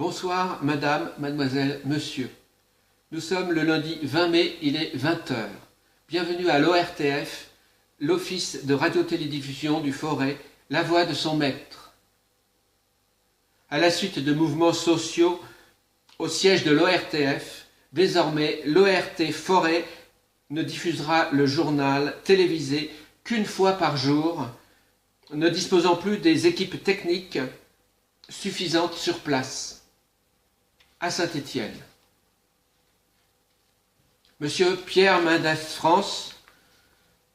Bonsoir, madame, mademoiselle, monsieur. Nous sommes le lundi 20 mai, il est 20 h. Bienvenue à l'ORTF, l'Office de radio-télédiffusion du Forêt, la voix de son maître. À la suite de mouvements sociaux au siège de l'ORTF, désormais l'ORT Forêt ne diffusera le journal télévisé qu'une fois par jour, ne disposant plus des équipes techniques suffisantes sur place. À Saint-Étienne. Monsieur Pierre Mendès France,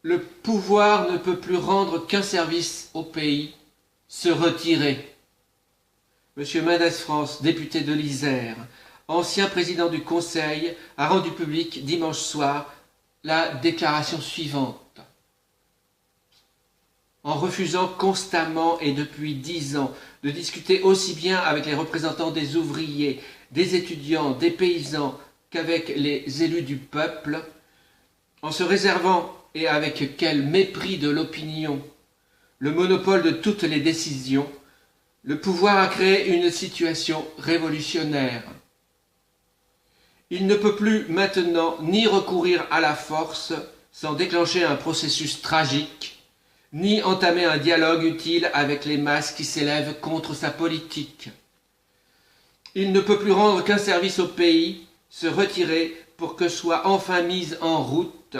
le pouvoir ne peut plus rendre qu'un service au pays, se retirer. Monsieur Mendès France, député de l'Isère, ancien président du Conseil, a rendu public dimanche soir la déclaration suivante. En refusant constamment et depuis 10 ans de discuter aussi bien avec les représentants des ouvriers, des étudiants, des paysans qu'avec les élus du peuple, en se réservant, et avec quel mépris de l'opinion, le monopole de toutes les décisions, le pouvoir a créé une situation révolutionnaire. Il ne peut plus maintenant ni recourir à la force sans déclencher un processus tragique, ni entamer un dialogue utile avec les masses qui s'élèvent contre sa politique. Il ne peut plus rendre qu'un service au pays, se retirer pour que soient enfin mises en route,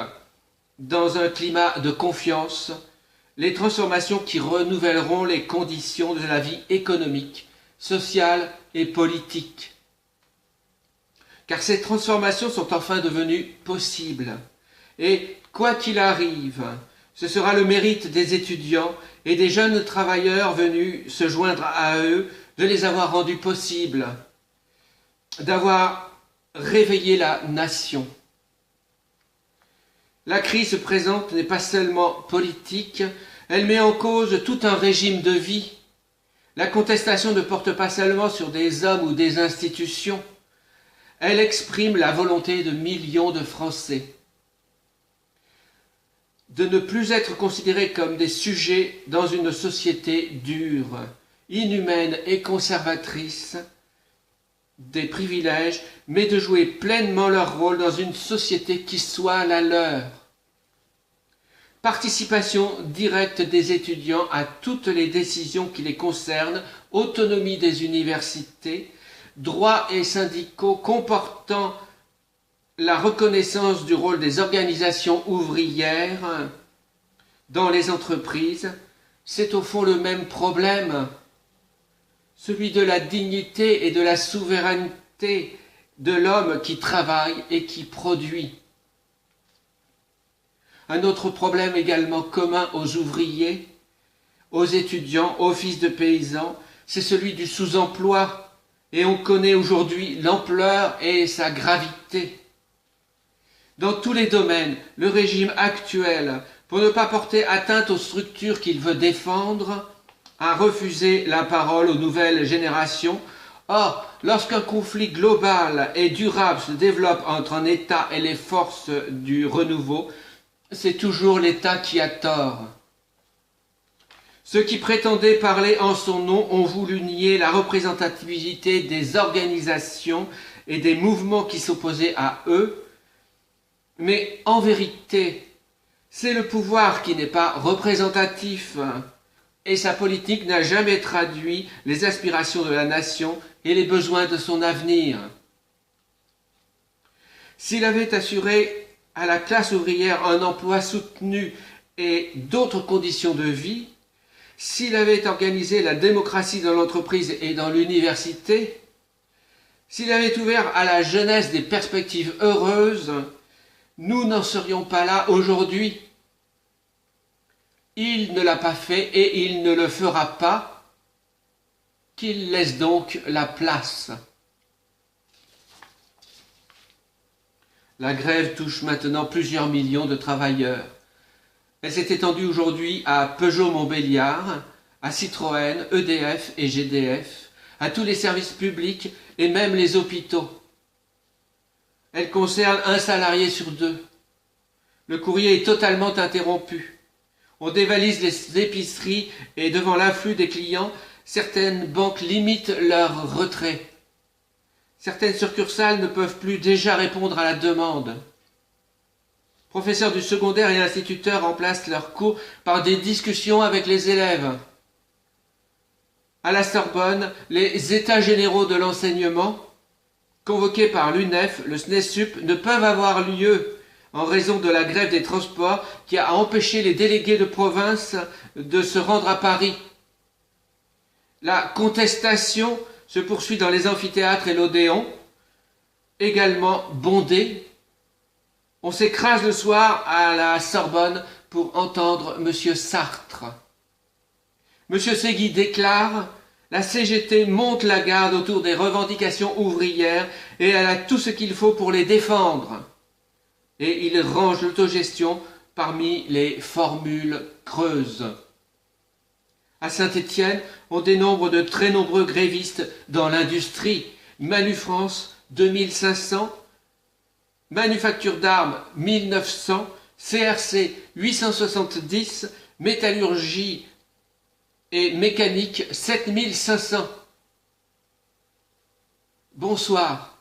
dans un climat de confiance, les transformations qui renouvelleront les conditions de la vie économique, sociale et politique. Car ces transformations sont enfin devenues possibles. Et quoi qu'il arrive, ce sera le mérite des étudiants et des jeunes travailleurs venus se joindre à eux de les avoir rendues possibles, d'avoir réveillé la nation. La crise présente n'est pas seulement politique, elle met en cause tout un régime de vie. La contestation ne porte pas seulement sur des hommes ou des institutions, elle exprime la volonté de millions de Français de ne plus être considérés comme des sujets dans une société dure, inhumaine et conservatrice des privilèges, mais de jouer pleinement leur rôle dans une société qui soit la leur. Participation directe des étudiants à toutes les décisions qui les concernent, autonomie des universités, droits et syndicaux comportant la reconnaissance du rôle des organisations ouvrières dans les entreprises, c'est au fond le même problème, celui de la dignité et de la souveraineté de l'homme qui travaille et qui produit. Un autre problème également commun aux ouvriers, aux étudiants, aux fils de paysans, c'est celui du sous-emploi, et on connaît aujourd'hui l'ampleur et sa gravité. Dans tous les domaines, le régime actuel, pour ne pas porter atteinte aux structures qu'il veut défendre, a refusé la parole aux nouvelles générations. Or, lorsqu'un conflit global et durable se développe entre un État et les forces du renouveau, c'est toujours l'État qui a tort. Ceux qui prétendaient parler en son nom ont voulu nier la représentativité des organisations et des mouvements qui s'opposaient à eux, mais en vérité, c'est le pouvoir qui n'est pas représentatif et sa politique n'a jamais traduit les aspirations de la nation et les besoins de son avenir. S'il avait assuré à la classe ouvrière un emploi soutenu et d'autres conditions de vie, s'il avait organisé la démocratie dans l'entreprise et dans l'université, s'il avait ouvert à la jeunesse des perspectives heureuses, nous n'en serions pas là aujourd'hui. Il ne l'a pas fait et il ne le fera pas. Qu'il laisse donc la place. La grève touche maintenant plusieurs millions de travailleurs. Elle s'est étendue aujourd'hui à Peugeot-Montbéliard, à Citroën, EDF et GDF, à tous les services publics et même les hôpitaux. Elle concerne un salarié sur 2. Le courrier est totalement interrompu. On dévalise les épiceries et devant l'afflux des clients, certaines banques limitent leur retrait. Certaines succursales ne peuvent plus déjà répondre à la demande. Professeurs du secondaire et instituteurs remplacent leurs cours par des discussions avec les élèves. À la Sorbonne, les états généraux de l'enseignement, convoqués par l'UNEF, le SNESUP, ne peuvent avoir lieu en raison de la grève des transports qui a empêché les délégués de province de se rendre à Paris. La contestation se poursuit dans les amphithéâtres et l'Odéon, également bondés. On s'écrase le soir à la Sorbonne pour entendre M. Sartre. M. Segui déclare « La CGT monte la garde autour des revendications ouvrières et elle a tout ce qu'il faut pour les défendre. » Et il range l'autogestion parmi les formules creuses. À Saint-Étienne, on dénombre de très nombreux grévistes dans l'industrie. Manu France, 2500, Manufacture d'armes, 1900, CRC, 870, métallurgie et mécanique, 7500. Bonsoir.